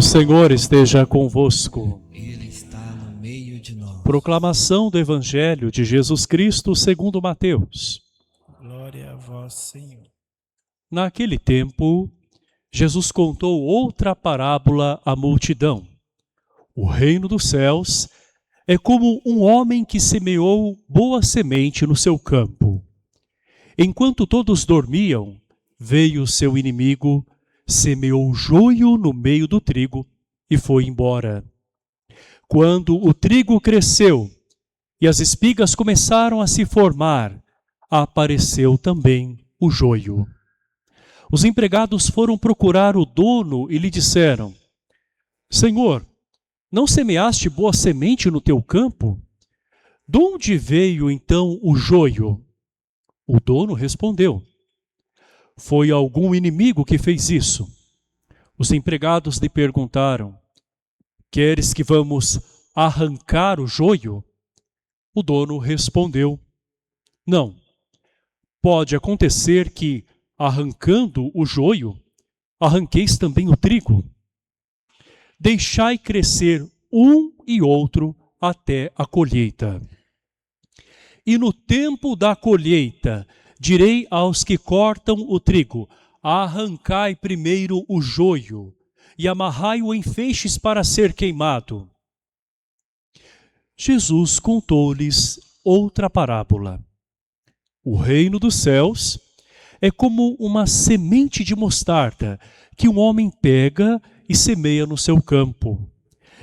O Senhor esteja convosco. Ele está no meio de nós. Proclamação do Evangelho de Jesus Cristo segundo Mateus. Glória a vós, Senhor. Naquele tempo, Jesus contou outra parábola à multidão. O reino dos céus é como um homem que semeou boa semente no seu campo. Enquanto todos dormiam, veio seu inimigo, semeou joio no meio do trigo e foi embora. Quando o trigo cresceu e as espigas começaram a se formar, apareceu também o joio. Os empregados foram procurar o dono e lhe disseram: Senhor, não semeaste boa semente no teu campo? De onde veio então o joio? O dono respondeu: Foi algum inimigo que fez isso. Os empregados lhe perguntaram: Queres que vamos arrancar o joio? O dono respondeu: Não. Pode acontecer que, arrancando o joio, arranqueis também o trigo. Deixai crescer um e outro até a colheita. E no tempo da colheita, direi aos que cortam o trigo: arrancai primeiro o joio e amarrai-o em feixes para ser queimado. Jesus contou-lhes outra parábola. O reino dos céus é como uma semente de mostarda que um homem pega e semeia no seu campo.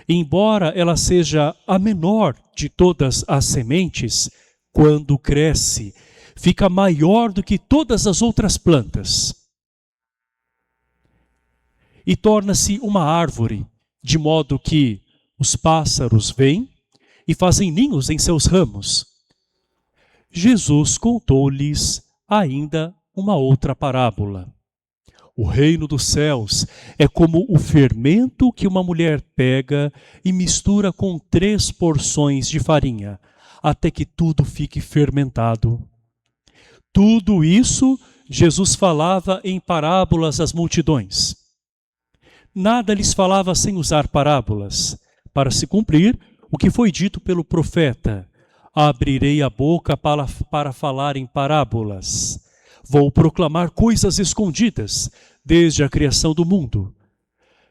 Embora ela seja a menor de todas as sementes, quando cresce, fica maior do que todas as outras plantas. E torna-se uma árvore, de modo que os pássaros vêm e fazem ninhos em seus ramos. Jesus contou-lhes ainda uma outra parábola. O reino dos céus é como o fermento que uma mulher pega e mistura com 3 porções de farinha, até que tudo fique fermentado. Tudo isso Jesus falava em parábolas às multidões. Nada lhes falava sem usar parábolas, para se cumprir o que foi dito pelo profeta: abrirei a boca para falar em parábolas. Vou proclamar coisas escondidas desde a criação do mundo.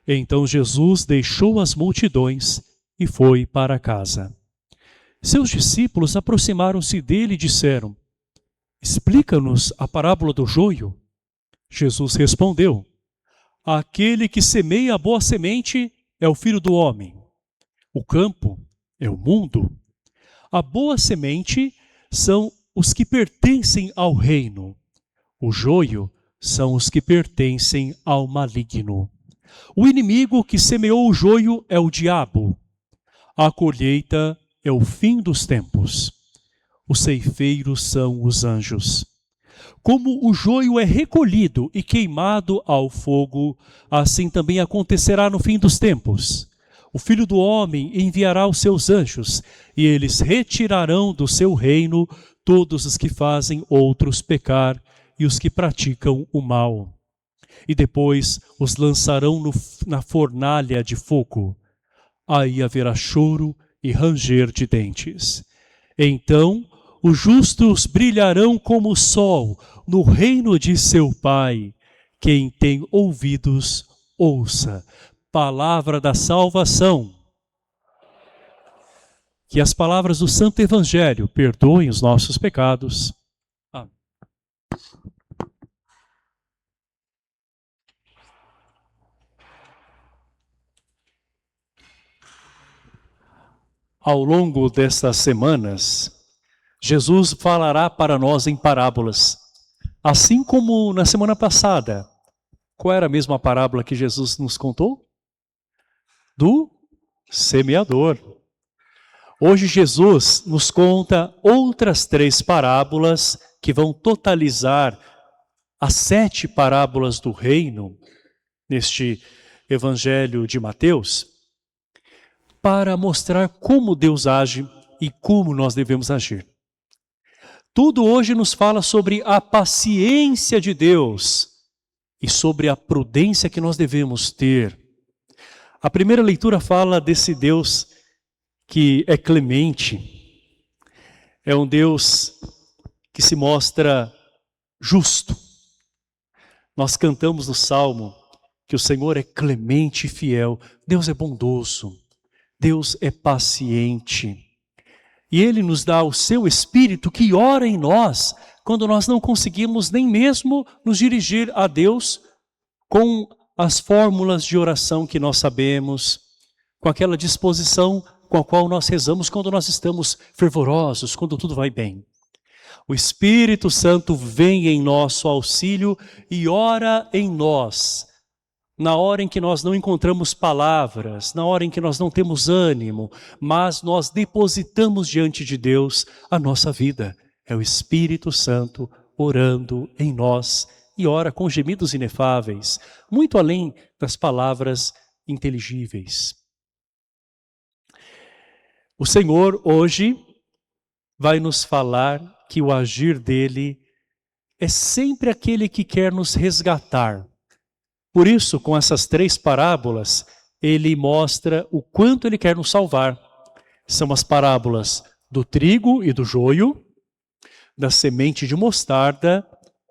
Então Jesus deixou as multidões e foi para casa. Seus discípulos aproximaram-se dele e disseram: Explica-nos a parábola do joio. Jesus respondeu: Aquele que semeia a boa semente é o Filho do Homem. O campo é o mundo. A boa semente são os que pertencem ao reino. O joio são os que pertencem ao maligno. O inimigo que semeou o joio é o diabo. A colheita é o fim dos tempos. Os ceifeiros são os anjos. Como o joio é recolhido e queimado ao fogo, assim também acontecerá no fim dos tempos. O Filho do Homem enviará os seus anjos, e eles retirarão do seu reino todos os que fazem outros pecar e os que praticam o mal. E depois os lançarão na fornalha de fogo. Aí haverá choro e ranger de dentes. Então os justos brilharão como o sol no reino de seu Pai. Quem tem ouvidos, ouça. Palavra da salvação. Que as palavras do Santo Evangelho perdoem os nossos pecados. Amém. Ao longo destas semanas, Jesus falará para nós em parábolas. Assim como na semana passada. Qual era a mesma parábola que Jesus nos contou? Do semeador. Hoje Jesus nos conta outras 3 parábolas que vão totalizar as 7 parábolas do reino neste Evangelho de Mateus, para mostrar como Deus age e como nós devemos agir. Tudo hoje nos fala sobre a paciência de Deus e sobre a prudência que nós devemos ter. A primeira leitura fala desse Deus que é clemente, é um Deus que se mostra justo. Nós cantamos no Salmo que o Senhor é clemente e fiel, Deus é bondoso, Deus é paciente. E Ele nos dá o seu Espírito que ora em nós, quando nós não conseguimos nem mesmo nos dirigir a Deus com as fórmulas de oração que nós sabemos, com aquela disposição com a qual nós rezamos quando nós estamos fervorosos, quando tudo vai bem. O Espírito Santo vem em nosso auxílio e ora em nós, na hora em que nós não encontramos palavras, na hora em que nós não temos ânimo, mas nós depositamos diante de Deus a nossa vida. É o Espírito Santo orando em nós e ora com gemidos inefáveis, muito além das palavras inteligíveis. O Senhor hoje vai nos falar que o agir dele é sempre aquele que quer nos resgatar. Por isso, com essas 3 parábolas, ele mostra o quanto ele quer nos salvar. São as parábolas do trigo e do joio, da semente de mostarda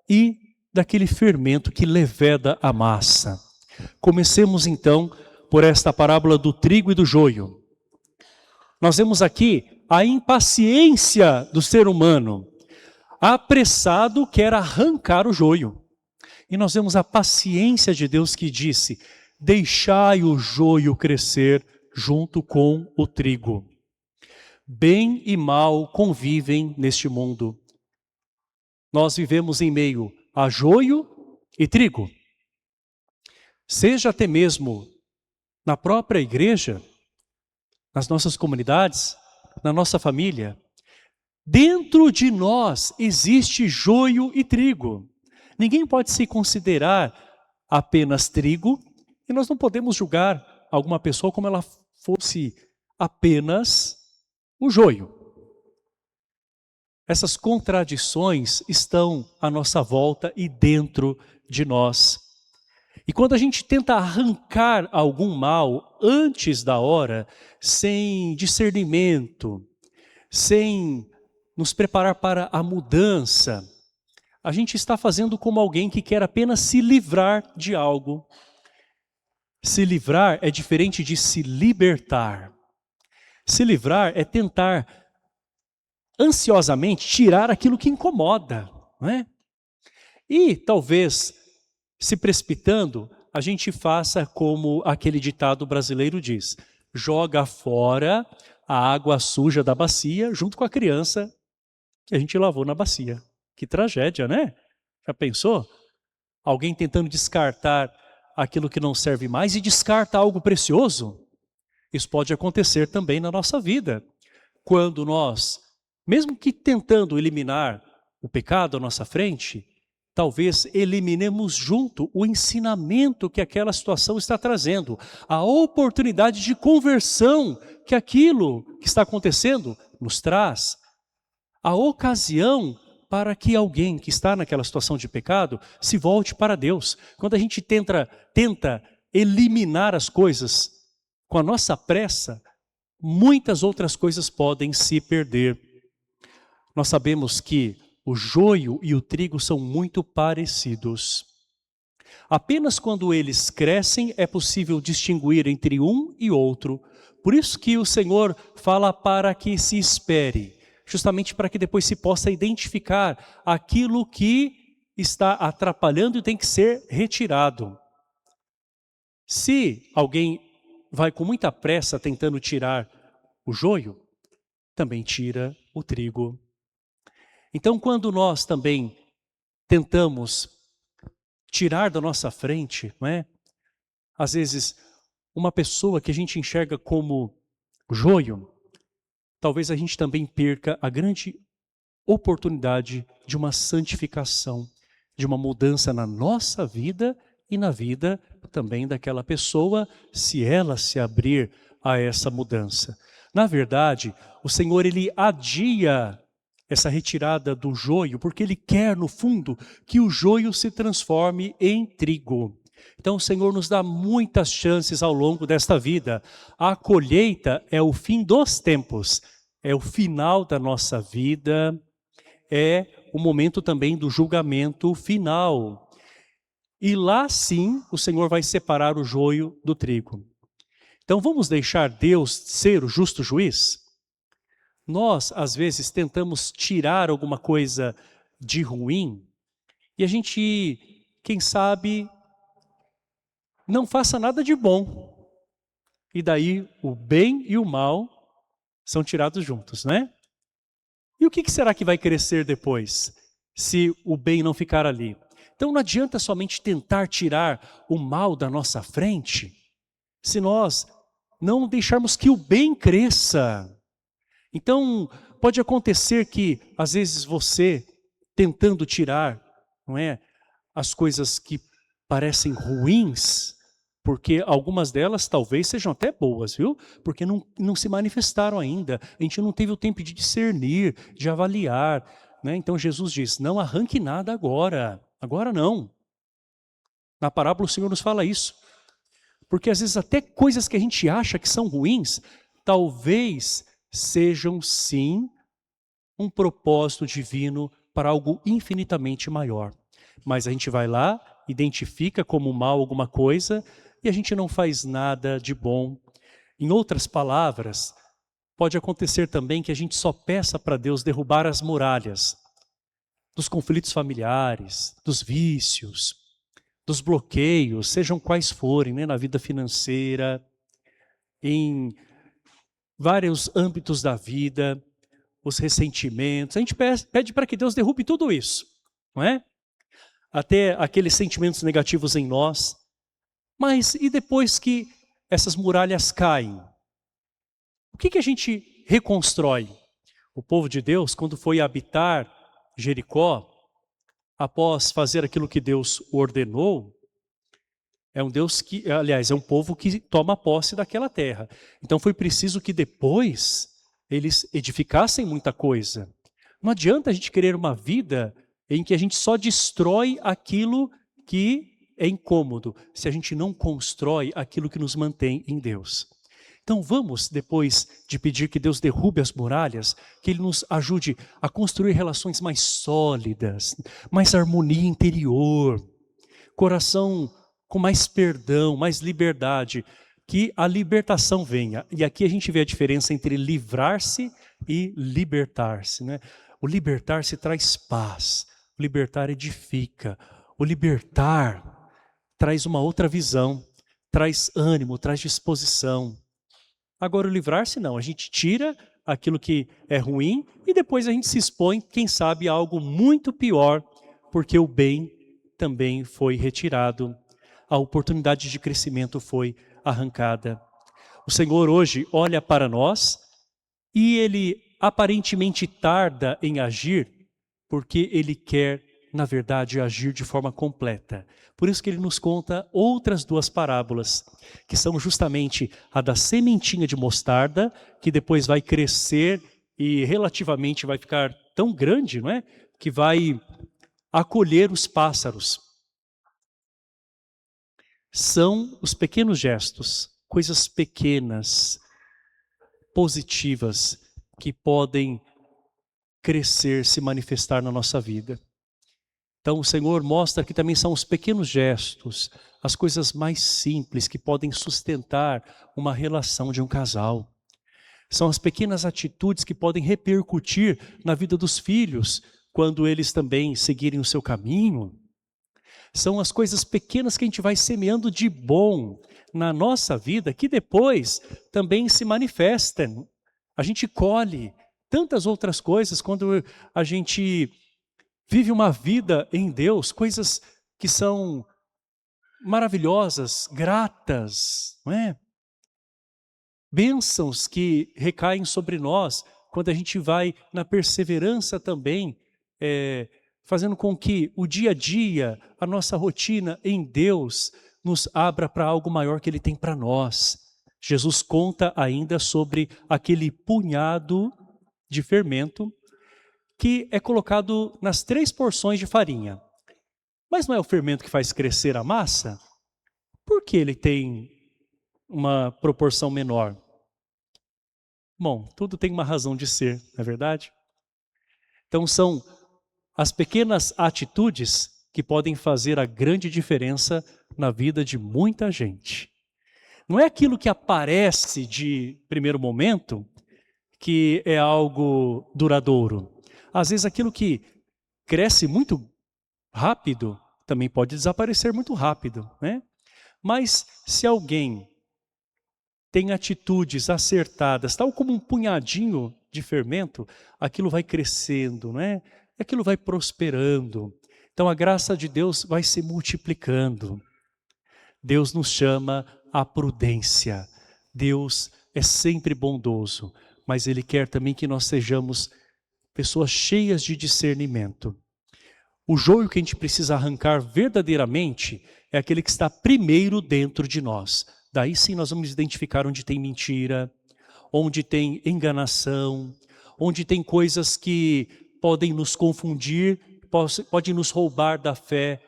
e daquele fermento que leveda a massa. Comecemos então por esta parábola do trigo e do joio. Nós vemos aqui a impaciência do ser humano. Apressado quer arrancar o joio. E nós vemos a paciência de Deus que disse: deixai o joio crescer junto com o trigo. Bem e mal convivem neste mundo. Nós vivemos em meio a joio e trigo. Seja até mesmo na própria igreja, nas nossas comunidades, na nossa família. Dentro de nós existe joio e trigo. Ninguém pode se considerar apenas trigo e nós não podemos julgar alguma pessoa como ela fosse apenas o joio. Essas contradições estão à nossa volta e dentro de nós. E quando a gente tenta arrancar algum mal antes da hora, sem discernimento, sem nos preparar para a mudança, a gente está fazendo como alguém que quer apenas se livrar de algo. Se livrar é diferente de se libertar. Se livrar é tentar ansiosamente tirar aquilo que incomoda, não é? E talvez, se precipitando, a gente faça como aquele ditado brasileiro diz: joga fora a água suja da bacia junto com a criança que a gente lavou na bacia. Que tragédia, né? Já pensou? Alguém tentando descartar aquilo que não serve mais e descarta algo precioso? Isso pode acontecer também na nossa vida. Quando nós, mesmo que tentando eliminar o pecado à nossa frente, talvez eliminemos junto o ensinamento que aquela situação está trazendo, a oportunidade de conversão que aquilo que está acontecendo nos traz, a ocasião para que alguém que está naquela situação de pecado se volte para Deus. Quando a gente tenta eliminar as coisas com a nossa pressa, muitas outras coisas podem se perder. Nós sabemos que o joio e o trigo são muito parecidos. Apenas quando eles crescem é possível distinguir entre um e outro. Por isso que o Senhor fala para que se espere, justamente para que depois se possa identificar aquilo que está atrapalhando e tem que ser retirado. Se alguém vai com muita pressa tentando tirar o joio, também tira o trigo. Então, quando nós também tentamos tirar da nossa frente, não é? Às vezes, uma pessoa que a gente enxerga como joio, talvez a gente também perca a grande oportunidade de uma santificação, de uma mudança na nossa vida e na vida também daquela pessoa, se ela se abrir a essa mudança. Na verdade, o Senhor, Ele adia essa retirada do joio, porque Ele quer, no fundo, que o joio se transforme em trigo. Então o Senhor nos dá muitas chances ao longo desta vida. A colheita é o fim dos tempos, é o final da nossa vida, é o momento também do julgamento final. E lá sim o Senhor vai separar o joio do trigo. Então vamos deixar Deus ser o justo juiz? Nós, às vezes, tentamos tirar alguma coisa de ruim e a gente, quem sabe, não faça nada de bom. E daí o bem e o mal são tirados juntos, né? E o que será que vai crescer depois, se o bem não ficar ali? Então não adianta somente tentar tirar o mal da nossa frente, se nós não deixarmos que o bem cresça. Então pode acontecer que às vezes você, tentando tirar, não é, as coisas que parecem ruins, porque algumas delas talvez sejam até boas, viu? Porque não se manifestaram ainda. A gente não teve o tempo de discernir, de avaliar, né? Então Jesus diz, não arranque nada agora. Agora não. Na parábola o Senhor nos fala isso. Porque às vezes até coisas que a gente acha que são ruins, talvez sejam sim um propósito divino para algo infinitamente maior. Mas a gente vai lá, identifica como mal alguma coisa e a gente não faz nada de bom. Em outras palavras, pode acontecer também que a gente só peça para Deus derrubar as muralhas dos conflitos familiares, dos vícios, dos bloqueios, sejam quais forem, né, na vida financeira, em vários âmbitos da vida, os ressentimentos. A gente pede para que Deus derrube tudo isso, não é? Até aqueles sentimentos negativos em nós. Mas e depois que essas muralhas caem? O que a gente reconstrói? O povo de Deus, quando foi habitar Jericó, após fazer aquilo que Deus ordenou, é um Deus que, aliás, é um povo que toma posse daquela terra. Então foi preciso que depois eles edificassem muita coisa. Não adianta a gente querer uma vida em que a gente só destrói aquilo que é incômodo, se a gente não constrói aquilo que nos mantém em Deus. Então vamos, depois de pedir que Deus derrube as muralhas, que Ele nos ajude a construir relações mais sólidas, mais harmonia interior, coração com mais perdão, mais liberdade, que a libertação venha. E aqui a gente vê a diferença entre livrar-se e libertar-se, né? O libertar-se traz paz, o libertar edifica, o libertar traz uma outra visão, traz ânimo, traz disposição. Agora o livrar-se não, a gente tira aquilo que é ruim e depois a gente se expõe, quem sabe, a algo muito pior, porque o bem também foi retirado, a oportunidade de crescimento foi arrancada. O Senhor hoje olha para nós e Ele aparentemente tarda em agir, porque Ele quer, na verdade, agir de forma completa. Por isso que Ele nos conta outras duas parábolas, que são justamente a da sementinha de mostarda, que depois vai crescer e relativamente vai ficar tão grande, não é? Que vai acolher os pássaros. São os pequenos gestos, coisas pequenas, positivas, que podem crescer, se manifestar na nossa vida. Então o Senhor mostra que também são os pequenos gestos, as coisas mais simples que podem sustentar uma relação de um casal. São as pequenas atitudes que podem repercutir na vida dos filhos, quando eles também seguirem o seu caminho. São as coisas pequenas que a gente vai semeando de bom na nossa vida, que depois também se manifestam. A gente colhe tantas outras coisas quando a gente vive uma vida em Deus, coisas que são maravilhosas, gratas, não é? Bênçãos que recaem sobre nós quando a gente vai na perseverança também, fazendo com que o dia a dia, a nossa rotina em Deus, nos abra para algo maior que Ele tem para nós. Jesus conta ainda sobre aquele punhado de fermento que é colocado nas 3 porções de farinha. Mas não é o fermento que faz crescer a massa? Por que ele tem uma proporção menor? Bom, tudo tem uma razão de ser, não é verdade? Então são as pequenas atitudes que podem fazer a grande diferença na vida de muita gente. Não é aquilo que aparece de primeiro momento que é algo duradouro. Às vezes aquilo que cresce muito rápido também pode desaparecer muito rápido, né? Mas se alguém tem atitudes acertadas, tal como um punhadinho de fermento, aquilo vai crescendo, né? Aquilo vai prosperando. Então a graça de Deus vai se multiplicando. Deus nos chama à prudência. Deus é sempre bondoso, mas Ele quer também que nós sejamos pessoas cheias de discernimento. O joio que a gente precisa arrancar verdadeiramente é aquele que está primeiro dentro de nós. Daí sim nós vamos identificar onde tem mentira, onde tem enganação, onde tem coisas que podem nos confundir, podem nos roubar da fé.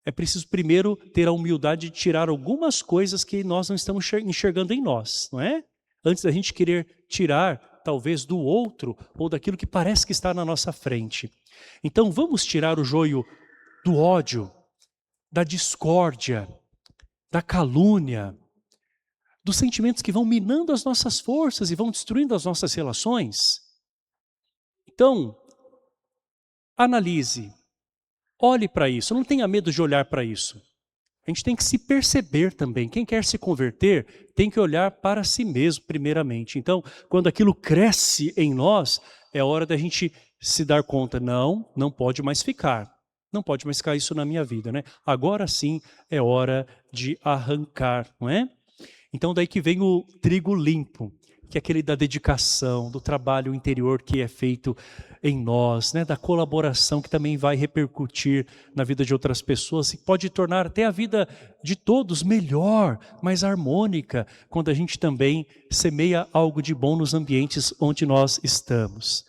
É preciso primeiro ter a humildade de tirar algumas coisas que nós não estamos enxergando em nós, não é? Antes da gente querer tirar, talvez, do outro ou daquilo que parece que está na nossa frente. Então vamos tirar o joio do ódio, da discórdia, da calúnia, dos sentimentos que vão minando as nossas forças e vão destruindo as nossas relações. Então, analise, olhe para isso, não tenha medo de olhar para isso. A gente tem que se perceber também. Quem quer se converter tem que olhar para si mesmo primeiramente. Então, quando aquilo cresce em nós, é hora da gente se dar conta, não pode mais ficar. Não pode mais ficar isso na minha vida, né? Agora sim é hora de arrancar, não é? Então daí que vem o trigo limpo, que é aquele da dedicação, do trabalho interior que é feito em nós, né? Da colaboração que também vai repercutir na vida de outras pessoas e pode tornar até a vida de todos melhor, mais harmônica, quando a gente também semeia algo de bom nos ambientes onde nós estamos.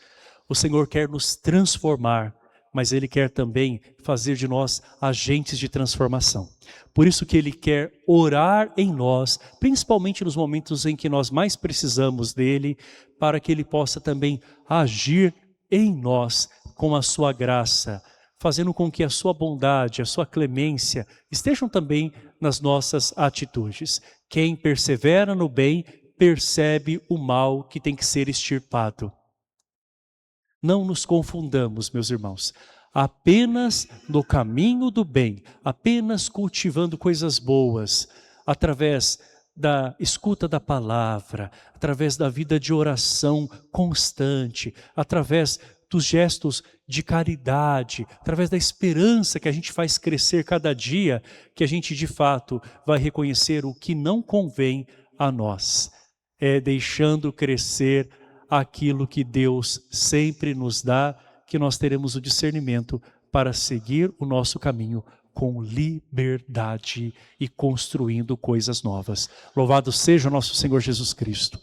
O Senhor quer nos transformar, mas Ele quer também fazer de nós agentes de transformação. Por isso que Ele quer orar em nós, principalmente nos momentos em que nós mais precisamos dEle, para que Ele possa também agir em nós com a sua graça, fazendo com que a sua bondade, a sua clemência estejam também nas nossas atitudes. Quem persevera no bem, percebe o mal que tem que ser extirpado. Não nos confundamos, meus irmãos. Apenas no caminho do bem, apenas cultivando coisas boas, através da escuta da palavra, através da vida de oração constante, através dos gestos de caridade, através da esperança que a gente faz crescer cada dia, que a gente de fato vai reconhecer o que não convém a nós. É deixando crescer aquilo que Deus sempre nos dá, que nós teremos o discernimento para seguir o nosso caminho com liberdade e construindo coisas novas. Louvado seja o nosso Senhor Jesus Cristo.